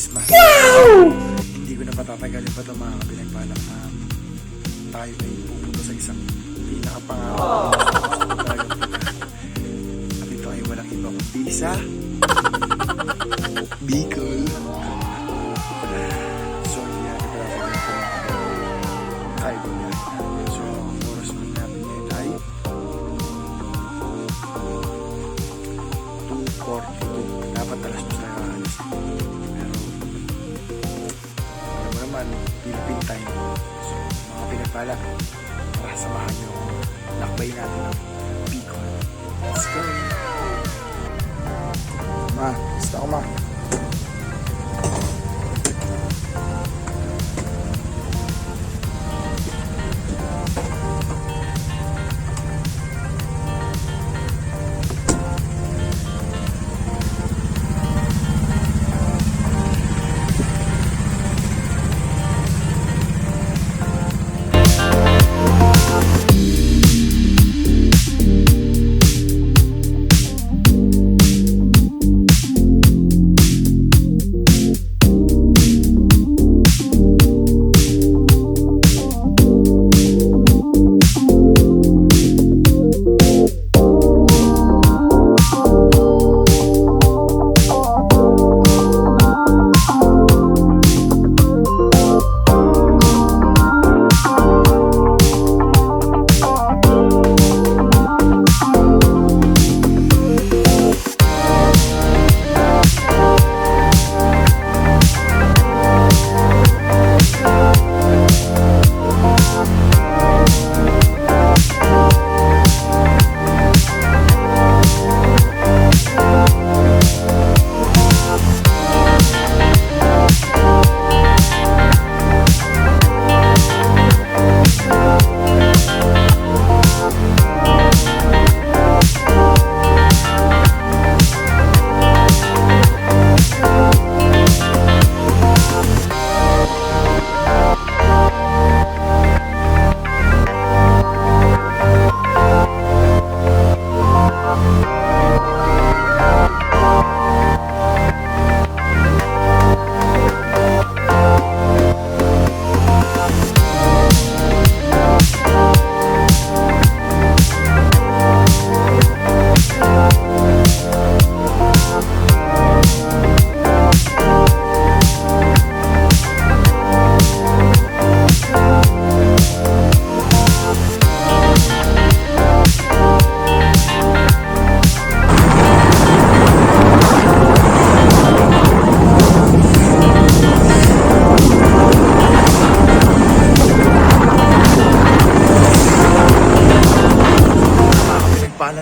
Christmas. Wow! Hindi ko na patatagalin pa ito mga kapinagpala. Tayo ay pupunta sa isang pinakapangarap. At ito ay walang iba kundi sa BICOL. So, yan. Tayo po yan. So, ang oras naman namin ngayon ay 2:42. Dapat alas 2 na kakalis. Pero, alam mo naman, Philippine time. So, mga pinagpala, tara, samahan nyo ako. Lakbayin natin ang BICOL. Let's go! Ma, basta ako ma.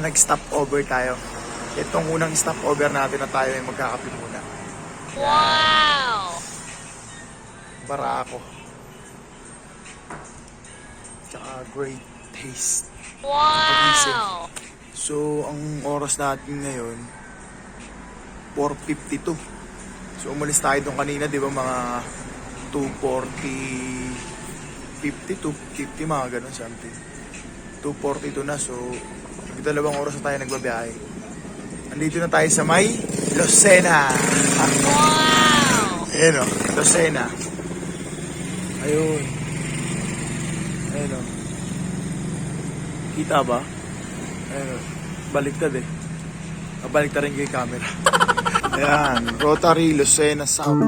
Nag-stopover tayo. Itong unang stopover natin na tayo ay magkakape muna. Wow! Barako. Tsaka great taste. Wow! So, ang oras natin ngayon 4:52. So, umalis tayo doon kanina, di ba, mga 2:40, 52, 50, mga ganun something. 2:42 na, so dalawang oras na tayo nagbabiyahe. Andito na tayo sa may Lucena. Wow! Ayun o, Lucena. Ayun. Ayun o. Kita ba? Ayun o. Baliktad eh. Baliktad rin yung camera. Ayan, Rotary Lucena South.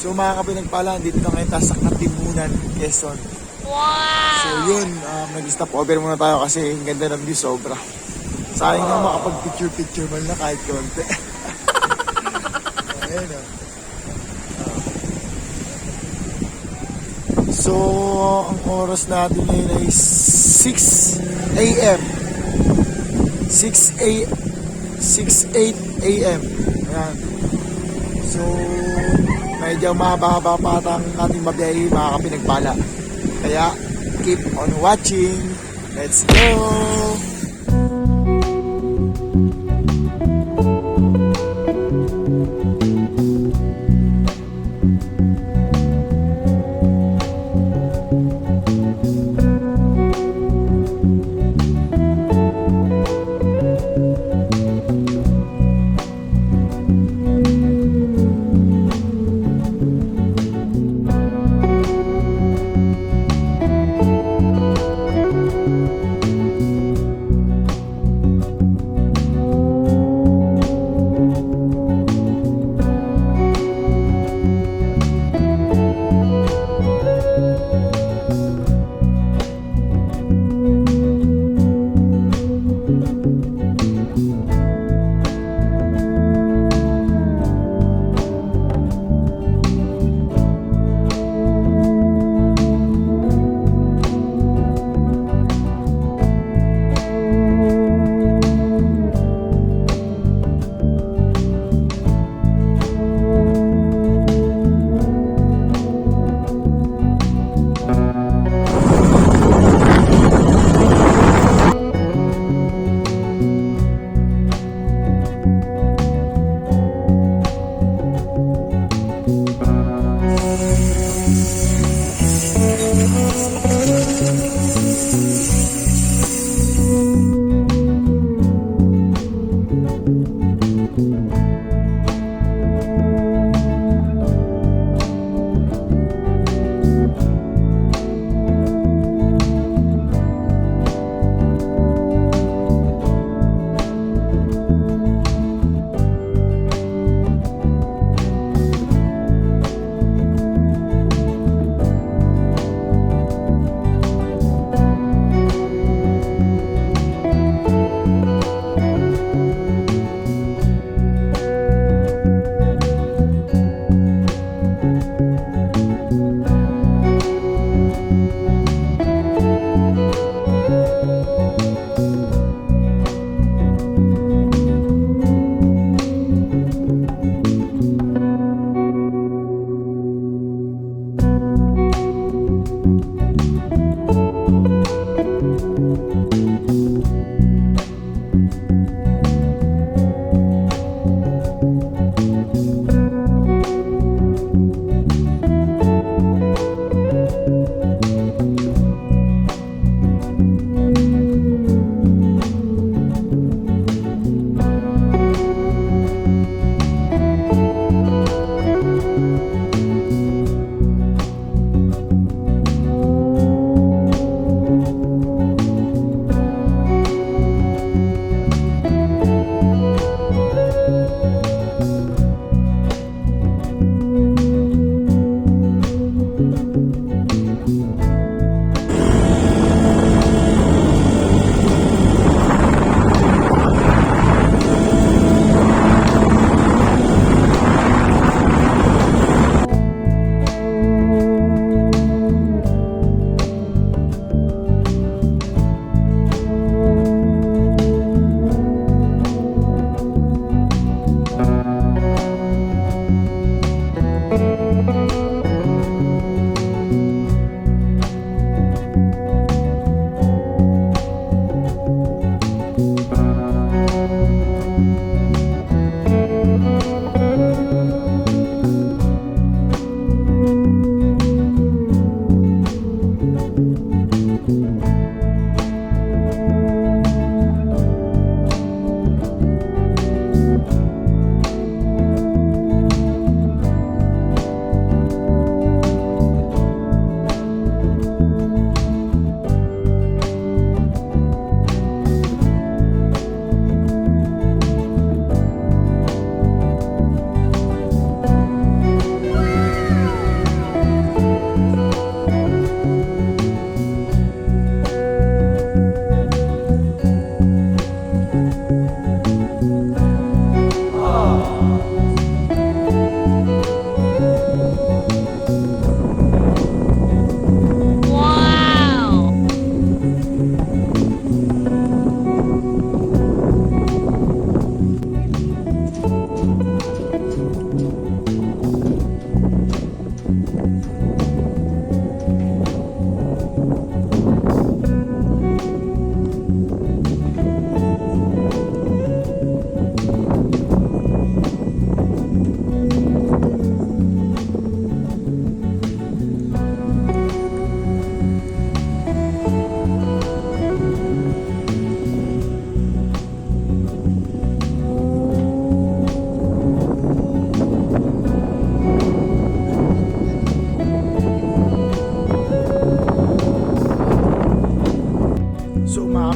So mga kapinagpala, dito na ngayon tasak ng Timunan, Quezon. Wow! So yun, nag-stop over muna tayo kasi ang ganda ng view sobra. Sayang na makapag-picture-picture man na kahit konti. Ayan o. So, ang oras natin ngayon ay 6 a.m. 8 a.m. Ayan. So, medyo mahaba-haba pa ang ating mabiyahe mga kapinagpala. Kaya, keep on watching. Let's go!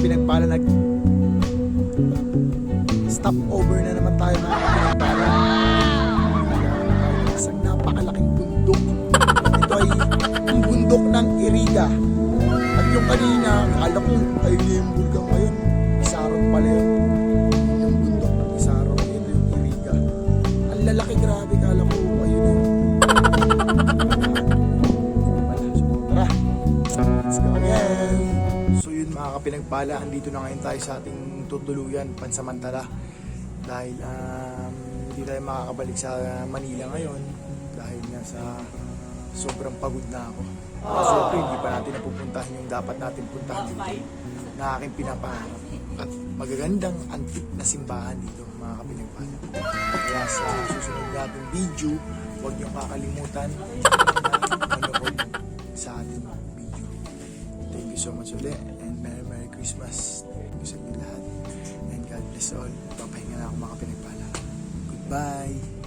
Pinagpala, stop over na naman tayo mga Pinagpala. Isang napakalaking bundok. Ito ay ang bundok ng Iriga. At yung kanina, akala ko ay yung bulgang ngayon. Isarong pala yun. Yung bundok ng Isarong. Ito yung Iriga. Ang lalaki, grabe, kala ko ayun yun. Tara, let's go again. So yun mga Kapinagpala, andito na ngayon tayo sa ating tutuluyan pansamantala. Dahil hindi tayo makakabalik sa Manila ngayon. Dahil nga sa sobrang pagod na ako. Siyempre, hindi pa natin napupuntahan yung dapat natin puntahan dito na aking pinapangarap. At magagandang antik na simbahan dito mga Kapinagpala. Kaya sa susunod nating video, huwag niyong kakalimutan na manood sa ating video. Thank you so much ulit and Merry Christmas. Thank you sa inyo lahat and God bless all. Papahinga na ako mga Kapinagpala. Goodbye!